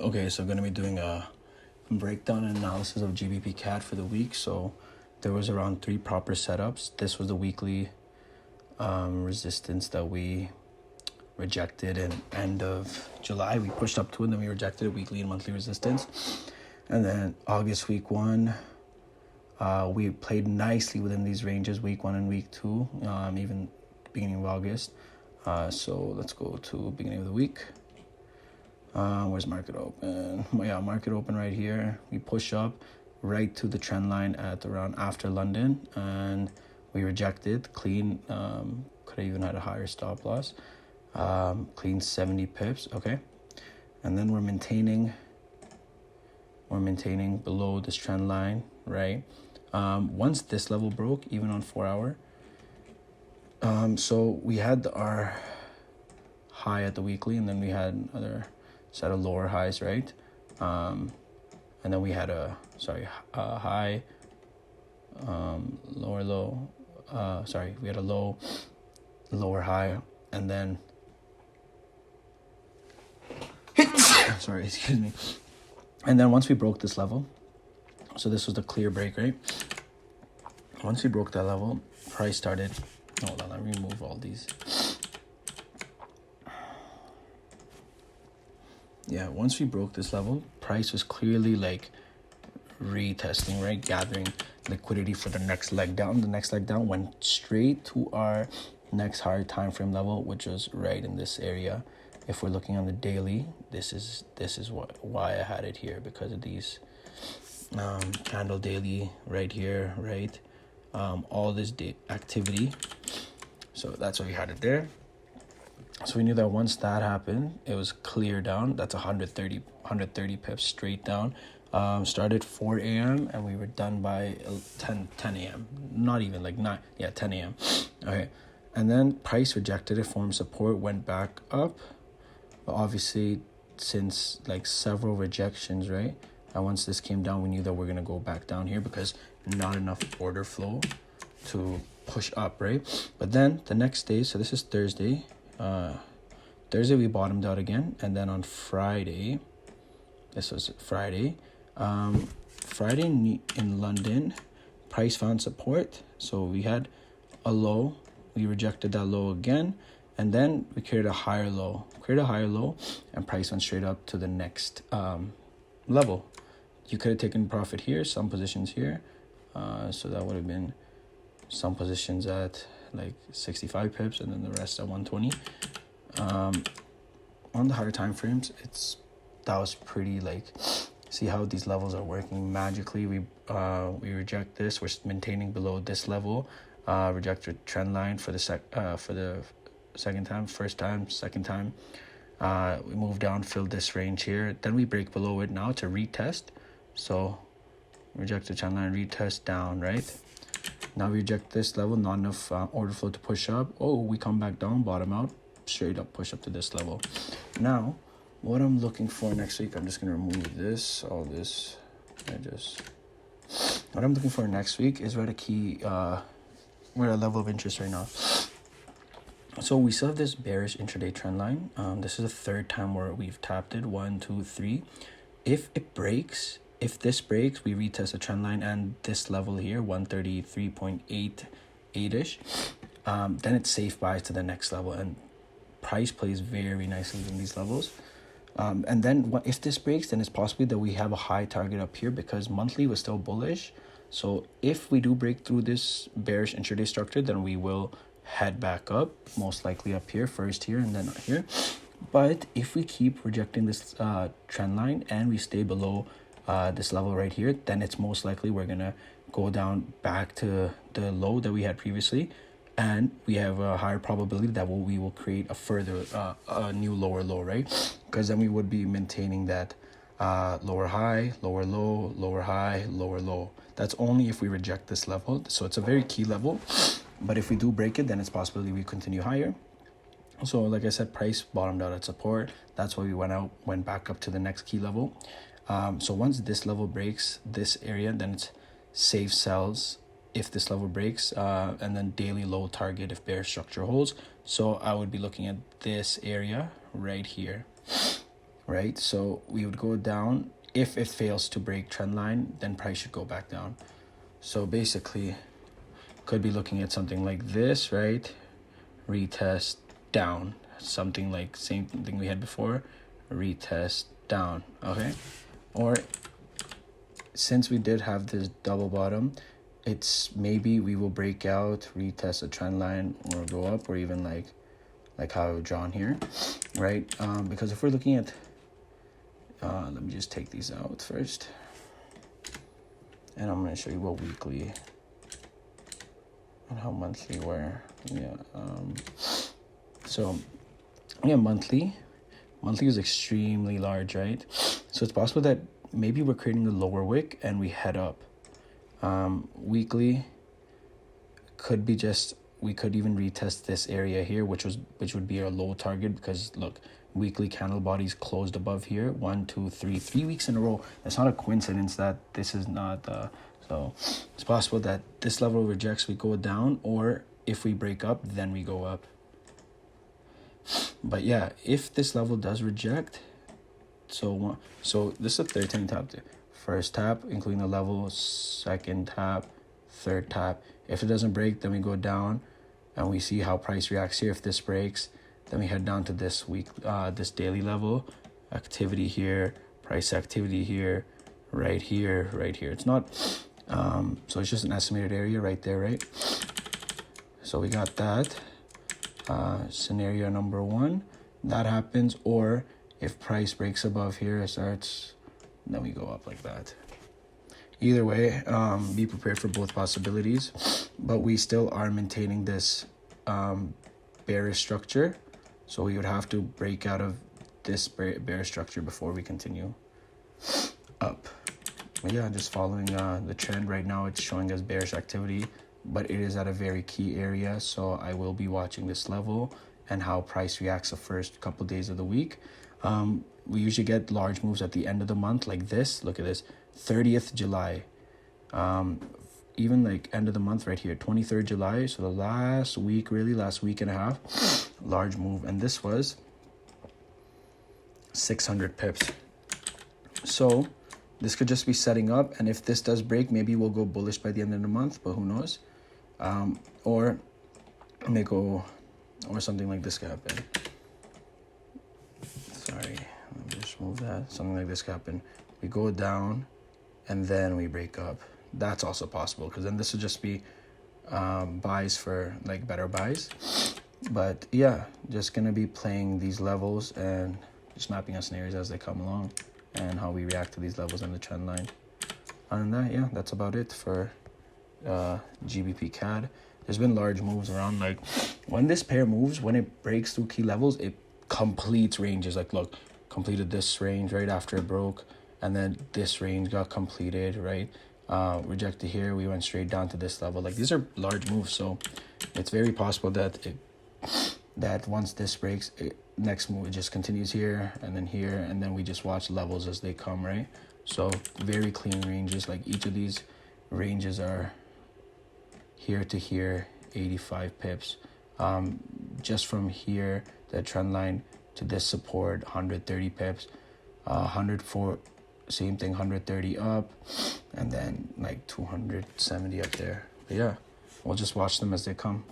Okay, so I'm going to be doing a breakdown and analysis of Gbpcad for the week. So there was around 3 proper setups. This was the weekly resistance that we rejected in end of July. We pushed up to it, and then we rejected weekly and monthly resistance. And then August week 1, we played nicely within these ranges, week 1 and week 2, even beginning of August. So let's go to beginning of the week. Where's market open? Yeah, market open right here. We push up right to the trend line at around after London, and we rejected clean. Could have even had a higher stop loss. Clean 70 pips. Okay, and then we're maintaining below this trend line, right? Once this level broke, even on 4 hour. So we had our high at the weekly, and then we had another set of lower highs, right? And then we had a high, lower low. We had a low, lower high, and then excuse me. And then once we broke this level, so this was the clear break, right? Once we broke that level, price started. Hold on, let me remove all these. Yeah, once we broke this level, price was clearly like retesting, right? Gathering liquidity for the next leg down. The next leg down went straight to our next higher time frame level, which was right in this area. If we're looking on the daily, this is why I had it here, because of these candle daily right here, right? All this activity. So that's why we had it there. So we knew that once that happened, it was clear down. That's 130 pips straight down. Started 4 a.m. and we were done by 10 a.m. Not even like 9. Yeah, 10 a.m. Okay. And then price rejected it, formed support, went back up. But obviously, since like several rejections, right? And once this came down, we knew that we're going to go back down here because not enough order flow to push up, right? But then the next day, so this is Thursday. Thursday we bottomed out again, and then on Friday, this was Friday. Friday in London, price found support. So we had a low, we rejected that low again, and then we created a higher low, and price went straight up to the next level. You could have taken profit here, some positions here, so that would have been some positions at like 65 pips, and then the rest at 120. On the higher time frames, that was pretty like, see how these levels are working magically. We reject this, we're maintaining below this level, rejected trend line for the second time, first time, second time. We move down, fill this range here, then we break below it now to retest. So rejected trend line, retest down, right? Now we reject this level, not enough order flow to push up. Oh, we come back down, bottom out, straight up, push up to this level. Now, what I'm looking for next week, I'm just going to remove this, all this. What I'm looking for next week is we're at a level of interest right now. So we still have this bearish intraday trend line. This is the third time where we've tapped it, 1, 2, 3. If this breaks, we retest the trend line and this level here, 133.88-ish. Then it's safe buys to the next level, and price plays very nicely in these levels. And then if this breaks, then it's possibly that we have a high target up here because monthly was still bullish. So if we do break through this bearish intraday structure, then we will head back up, most likely up here, first here and then here. But if we keep rejecting this trend line and we stay below this level right here, then it's most likely we're gonna go down back to the low that we had previously, and we have a higher probability that we will create a further a new lower low, right? Because then we would be maintaining that lower high, lower low, lower high, lower low. That's only if we reject this level. So it's a very key level, but if we do break it, then it's possibility we continue higher. So like I said, price bottomed out at support. That's why we went back up to the next key level. So once this level breaks this area, then it's safe sells if this level breaks, and then daily low target if bear structure holds. So I would be looking at this area right here. right? So we would go down. If it fails to break trend line, then price should go back down. So basically, could be looking at something like this, right? Retest down, something like same thing we had before, retest down, okay? Or since we did have this double bottom, it's maybe we will break out, retest a trend line, or go up, or even like how I've drawn here, right? Because if we're looking at let me just take these out first, and I'm going to show you what weekly and how monthly were. Yeah. So yeah, monthly is extremely large, right? So it's possible that maybe we're creating a lower wick and we head up. Weekly could be just, we could even retest this area here, which would be our low target, because look, weekly candle bodies closed above here 1 2 3 weeks in a row. It's not a coincidence that this is not so it's possible that this level rejects, we go down, or if we break up, then we go up. But yeah, if this level does reject, so this is a 13 tap. First tap, including the level, second tap, third tap. If it doesn't break, then we go down, and we see how price reacts here. If this breaks, then we head down to this this daily level, activity here, price activity here, right here, right here. It's not, so it's just an estimated area right there, right? So we got that. Scenario number 1, that happens. Or if price breaks above here, it starts, then we go up like that. Either way, be prepared for both possibilities, but we still are maintaining this bearish structure, so we would have to break out of this bearish structure before we continue up. But yeah, just following the trend right now, it's showing us bearish activity, but it is at a very key area, so I will be watching this level and how price reacts the first couple days of the week. We usually get large moves at the end of the month like this. Look at this, 30th July, even like end of the month right here, 23rd July. So the last week and a half, large move, and this was 600 pips. So this could just be setting up, and if this does break, maybe we'll go bullish by the end of the month, but who knows? Or may go, or something like this could happen. Sorry, let me just move that. Something like this could happen. We go down and then we break up. That's also possible, because then this would just be buys for like better buys. But yeah, just gonna be playing these levels and just mapping out scenarios as they come along and how we react to these levels in the trend line. Other than that, yeah, that's about it for Gbpcad. There's been large moves around. Like when this pair moves, when it breaks through key levels, it completes ranges. Like look, completed this range right after it broke, and then this range got completed, right? Rejected here, we went straight down to this level. Like these are large moves, so it's very possible that once this breaks, next move it just continues here, and then we just watch levels as they come, right? So very clean ranges. Like each of these ranges are here to here, 85 pips. Just from here, the trend line to this support, 130 pips. 104, same thing, 130 up, and then like 270 up there. But yeah, we'll just watch them as they come.